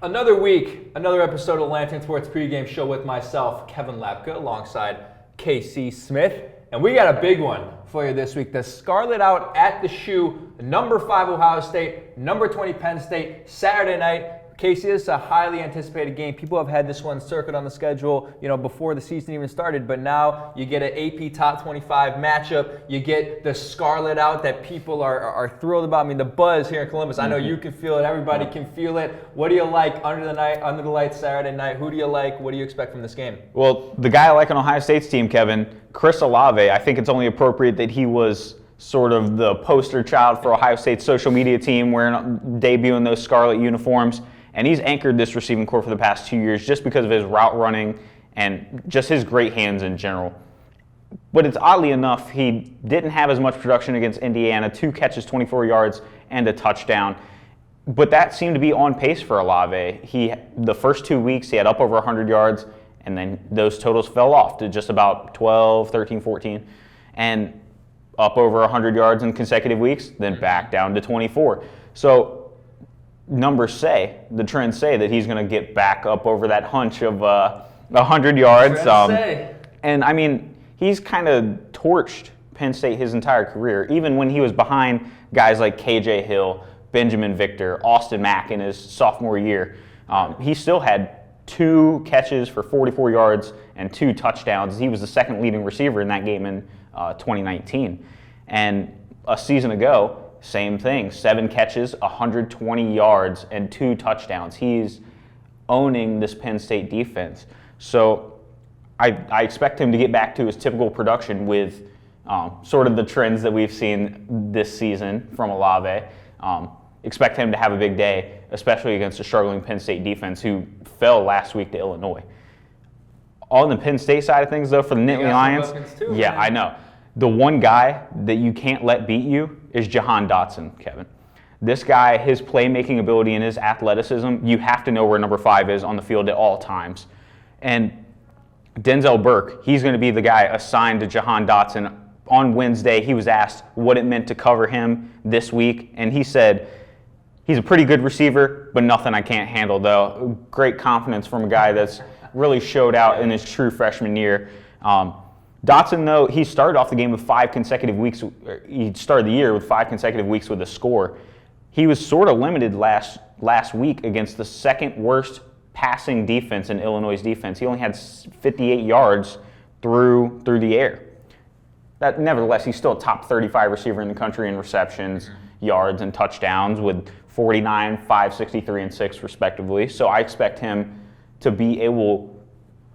Another week, another episode of Lantern Sports Pregame Show with myself, Kevin Lapka, alongside KC Smith. And we got a big one for you this week. The Scarlet Out at the Shoe, number 5 Ohio State, number 20 Penn State, Saturday night. Casey, this is a highly anticipated game. People have had this one circled on the schedule, before the season even started. But now you get an AP Top 25 matchup. You get the Scarlet Out that people are thrilled about. I mean, the buzz here in Columbus. I know you can feel it. Everybody can feel it. What do you like under the lights Saturday night? Who do you like? What do you expect from this game? Well, the guy I like on Ohio State's team, Kevin, Chris Olave. I think it's only appropriate that he was sort of the poster child for Ohio State's social media team, debuting those scarlet uniforms. And he's anchored this receiving corps for the past 2 years just because of his route running and just his great hands in general. But it's oddly enough, he didn't have as much production against Indiana, 2 catches, 24 yards, and a touchdown. But that seemed to be on pace for Olave. The first 2 weeks, he had up over 100 yards, and then those totals fell off to just about 12, 13, 14, and up over 100 yards in consecutive weeks, then back down to 24. So the trends say that he's going to get back up over that hunch of 100 yards. And I mean, he's kind of torched Penn State his entire career, even when he was behind guys like KJ Hill, Benjamin Victor, Austin Mack in his sophomore year. He still had 2 catches for 44 yards and 2 touchdowns. He was the second leading receiver in that game in 2019. And a season ago, same thing, 7 catches, 120 yards, and 2 touchdowns. He's owning this Penn State defense. So I expect him to get back to his typical production with sort of the trends that we've seen this season from Olave. Expect him to have a big day, especially against a struggling Penn State defense who fell last week to Illinois. On the Penn State side of things, though, for the Nittany Lions, I know. The one guy that you can't let beat you is Jahan Dotson, Kevin. This guy, his playmaking ability and his athleticism, you have to know where number 5 is on the field at all times. And Denzel Burke, he's going to be the guy assigned to Jahan Dotson. On Wednesday, he was asked what it meant to cover him this week, and he said, he's a pretty good receiver, but nothing I can't handle, though. Great confidence from a guy that's really showed out in his true freshman year. Dotson, though, he started off the game with 5 consecutive weeks. He started the year with 5 consecutive weeks with a score. He was sort of limited last week against the second worst passing defense in Illinois' defense. He only had 58 yards through the air. Nevertheless, he's still a top 35 receiver in the country in receptions, yards, and touchdowns with 49, 563, and 6 respectively. So I expect him to be able,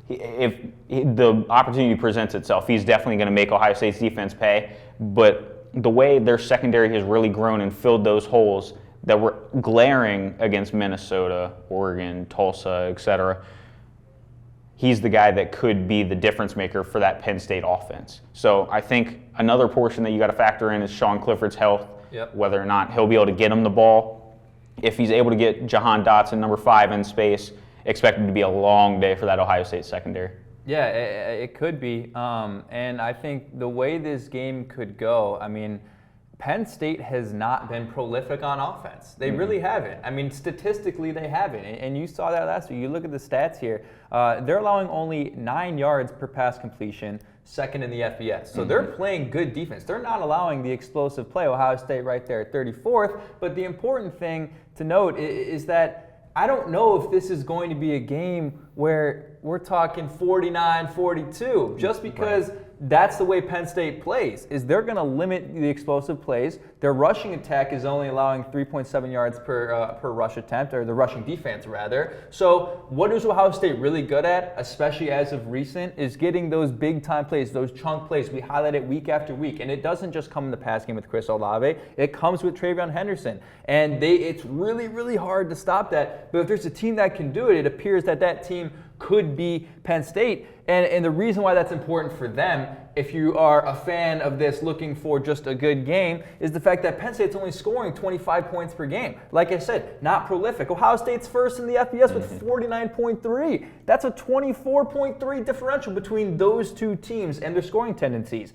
if the opportunity presents itself, he's definitely going to make Ohio State's defense pay. But the way their secondary has really grown and filled those holes that were glaring against Minnesota, Oregon, Tulsa, etc., he's the guy that could be the difference maker for that Penn State offense. So I think another portion that you got to factor in is Sean Clifford's health, whether or not he'll be able to get him the ball. If he's able to get Jahan Dotson, number 5, in space, expected to be a long day for that Ohio State secondary. Yeah, it could be. And I think the way this game could go, Penn State has not been prolific on offense. They really haven't. Statistically, they haven't. And you saw that last week. You look at the stats here. They're allowing only 9 yards per pass completion, second in the FBS. So they're playing good defense. They're not allowing the explosive play. Ohio State right there at 34th. But the important thing to note is that I don't know if this is going to be a game where we're talking 49-42, just because that's the way Penn State plays, is they're going to limit the explosive plays. Their rushing attack is only allowing 3.7 yards per rush attempt, or the rushing defense, rather. So what is Ohio State really good at, especially as of recent, is getting those big-time plays, those chunk plays. We highlight it week after week, and it doesn't just come in the pass game with Chris Olave. It comes with Travion Henderson, and it's really, really hard to stop that. But if there's a team that can do it, it appears that team could be Penn State. And the reason why that's important for them, if you are a fan of this looking for just a good game, is the fact that Penn State's only scoring 25 points per game. Like I said, not prolific. Ohio State's first in the FBS with 49.3. That's a 24.3 differential between those two teams and their scoring tendencies.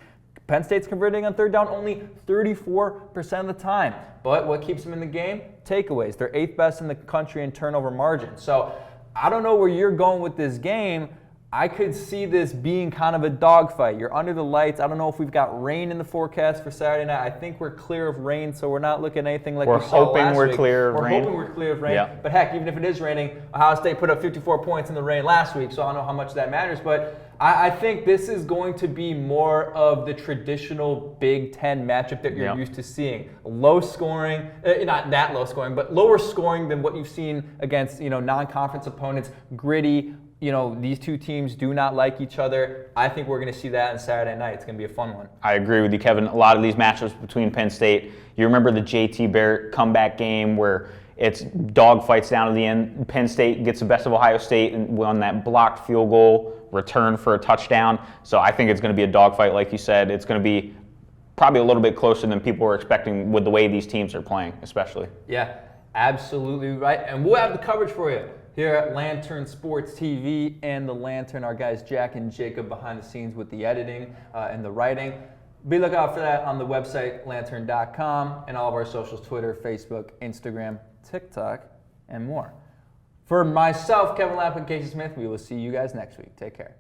Penn State's converting on third down only 34% of the time. But what keeps them in the game? Takeaways. They're 8th best in the country in turnover margin. So I don't know where you're going with this game. I could see this being kind of a dogfight. You're under the lights. I don't know if we've got rain in the forecast for Saturday night. I think we're clear of rain, so we're not looking at anything like we saw last week. We're hoping we're clear of rain. We're hoping we're clear of rain. Yeah. But heck, even if it is raining, Ohio State put up 54 points in the rain last week, so I don't know how much that matters. But I think this is going to be more of the traditional Big Ten matchup that you're used to seeing. Low scoring, not that low scoring, but lower scoring than what you've seen against non-conference opponents. Gritty. These two teams do not like each other. I think we're going to see that on Saturday night. It's going to be a fun one. I agree with you, Kevin. A lot of these matchups between Penn State, you remember the J.T. Barrett comeback game where it's dogfights down to the end. Penn State gets the best of Ohio State and won that blocked field goal return for a touchdown. So I think it's going to be a dogfight, like you said. It's going to be probably a little bit closer than people were expecting with the way these teams are playing, especially. Yeah, absolutely right. And we'll have the coverage for you here at Lantern Sports TV and the Lantern, our guys Jack and Jacob behind the scenes with the editing and the writing. Be looking out for that on the website, lantern.com, and all of our socials, Twitter, Facebook, Instagram, TikTok, and more. For myself, Kevin Lapka and Casey Smith, we will see you guys next week. Take care.